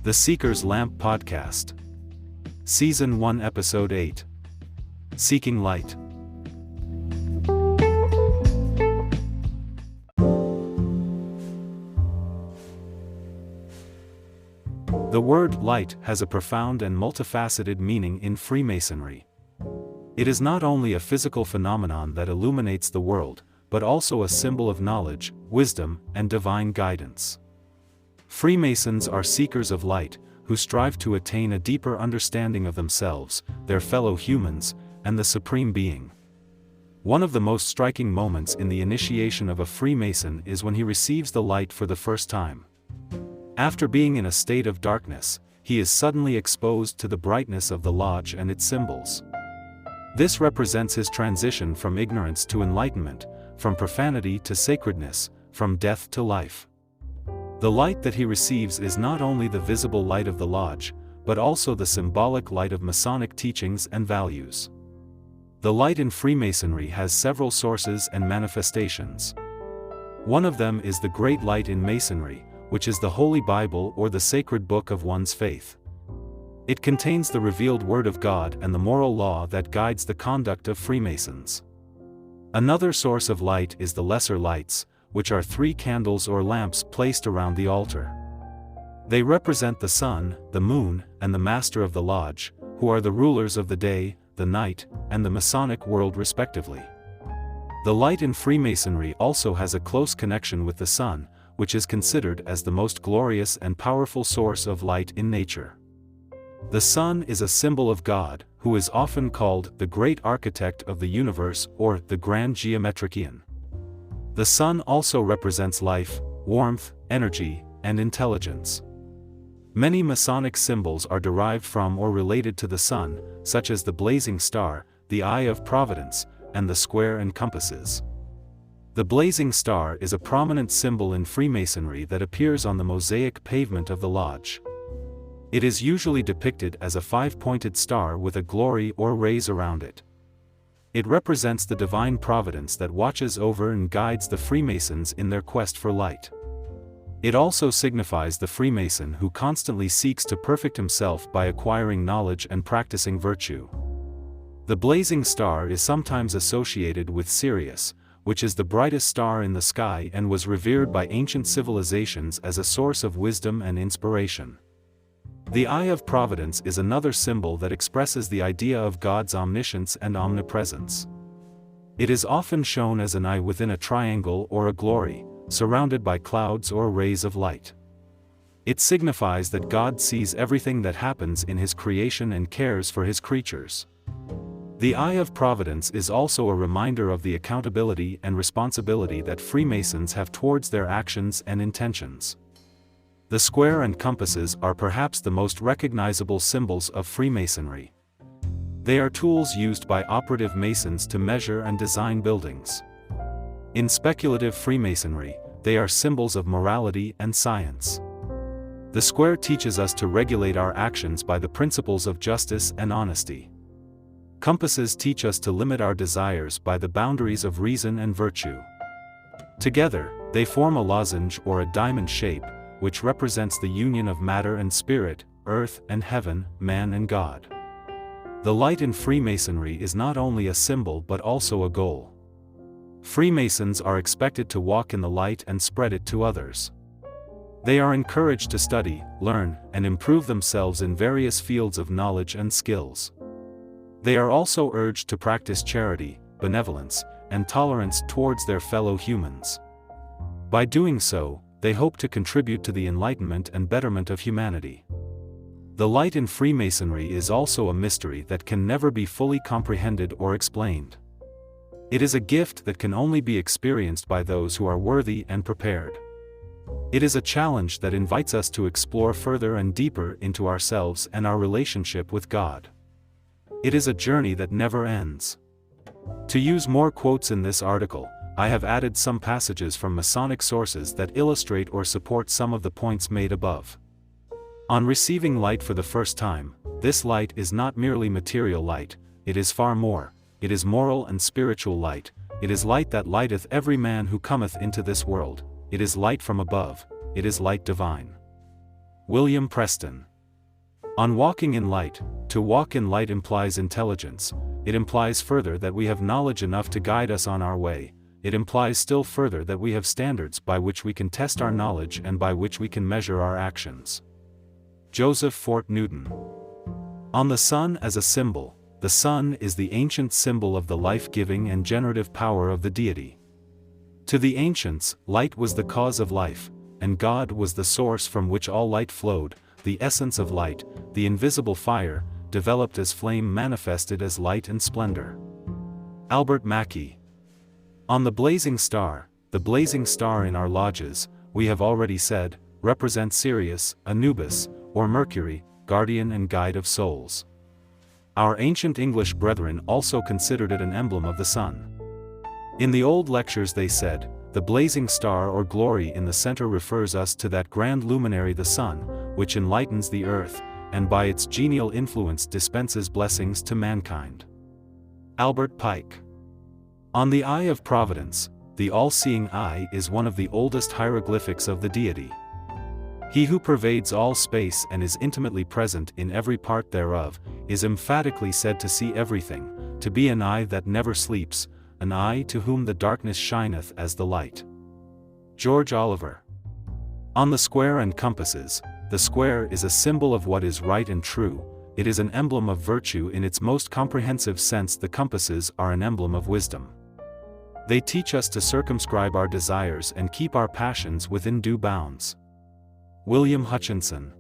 The Seeker's Lamp Podcast. Season 1 Episode 8. Seeking Light. The word light has a profound and multifaceted meaning in Freemasonry. It is not only a physical phenomenon that illuminates the world, but also a symbol of knowledge, wisdom, and divine guidance. Freemasons are seekers of light, who strive to attain a deeper understanding of themselves, their fellow humans, and the Supreme Being. One of the most striking moments in the initiation of a Freemason is when he receives the light for the first time. After being in a state of darkness, he is suddenly exposed to the brightness of the lodge and its symbols. This represents his transition from ignorance to enlightenment, from profanity to sacredness, from death to life. The light that he receives is not only the visible light of the lodge, but also the symbolic light of Masonic teachings and values. The light in Freemasonry has several sources and manifestations. One of them is the Great Light in Masonry, which is the Holy Bible or the sacred book of one's faith. It contains the revealed Word of God and the moral law that guides the conduct of Freemasons. Another source of light is the Lesser Lights, which are 3 candles or lamps placed around the altar. They represent the sun, the moon, and the master of the lodge, who are the rulers of the day, the night, and the Masonic world respectively. The light in Freemasonry also has a close connection with the sun, which is considered as the most glorious and powerful source of light in nature. The sun is a symbol of God, who is often called the Great Architect of the Universe or the Grand Geometrician. The sun also represents life, warmth, energy, and intelligence. Many Masonic symbols are derived from or related to the sun, such as the blazing star, the eye of providence, and the square and compasses. The blazing star is a prominent symbol in Freemasonry that appears on the mosaic pavement of the lodge. It is usually depicted as a 5-pointed star with a glory or rays around it. It represents the divine providence that watches over and guides the Freemasons in their quest for light. It also signifies the Freemason who constantly seeks to perfect himself by acquiring knowledge and practicing virtue. The blazing star is sometimes associated with Sirius, which is the brightest star in the sky and was revered by ancient civilizations as a source of wisdom and inspiration. The Eye of Providence is another symbol that expresses the idea of God's omniscience and omnipresence. It is often shown as an eye within a triangle or a glory, surrounded by clouds or rays of light. It signifies that God sees everything that happens in His creation and cares for His creatures. The Eye of Providence is also a reminder of the accountability and responsibility that Freemasons have towards their actions and intentions. The square and compasses are perhaps the most recognizable symbols of Freemasonry. They are tools used by operative Masons to measure and design buildings. In speculative Freemasonry, they are symbols of morality and science. The square teaches us to regulate our actions by the principles of justice and honesty. Compasses teach us to limit our desires by the boundaries of reason and virtue. Together, they form a lozenge or a diamond shape, which represents the union of matter and spirit, earth and heaven, man and God. The light in Freemasonry is not only a symbol but also a goal. Freemasons are expected to walk in the light and spread it to others. They are encouraged to study, learn, and improve themselves in various fields of knowledge and skills. They are also urged to practice charity, benevolence, and tolerance towards their fellow humans. By doing so, they hope to contribute to the enlightenment and betterment of humanity. The light in Freemasonry is also a mystery that can never be fully comprehended or explained. It is a gift that can only be experienced by those who are worthy and prepared. It is a challenge that invites us to explore further and deeper into ourselves and our relationship with God. It is a journey that never ends. To use more quotes in this article, I have added some passages from Masonic sources that illustrate or support some of the points made above. On receiving light for the first time, this light is not merely material light, it is far more. It is moral and spiritual light, it is light that lighteth every man who cometh into this world, it is light from above, it is light divine. William Preston. On walking in light, to walk in light implies intelligence, it implies further that we have knowledge enough to guide us on our way, it implies still further that we have standards by which we can test our knowledge and by which we can measure our actions. Joseph Fort Newton. On the sun as a symbol, the sun is the ancient symbol of the life-giving and generative power of the deity. To the ancients, light was the cause of life, and God was the source from which all light flowed, the essence of light, the invisible fire, developed as flame manifested as light and splendor. Albert Mackey. On the blazing star in our lodges, we have already said, represents Sirius, Anubis, or Mercury, guardian and guide of souls. Our ancient English brethren also considered it an emblem of the sun. In the old lectures they said, the blazing star or glory in the center refers us to that grand luminary the sun, which enlightens the earth, and by its genial influence dispenses blessings to mankind. Albert Pike. On the eye of providence, the all-seeing eye is one of the oldest hieroglyphics of the deity. He who pervades all space and is intimately present in every part thereof, is emphatically said to see everything, to be an eye that never sleeps, an eye to whom the darkness shineth as the light. George Oliver. On the square and compasses, the square is a symbol of what is right and true, it is an emblem of virtue in its most comprehensive sense. The compasses are an emblem of wisdom. They teach us to circumscribe our desires and keep our passions within due bounds. William Hutchinson.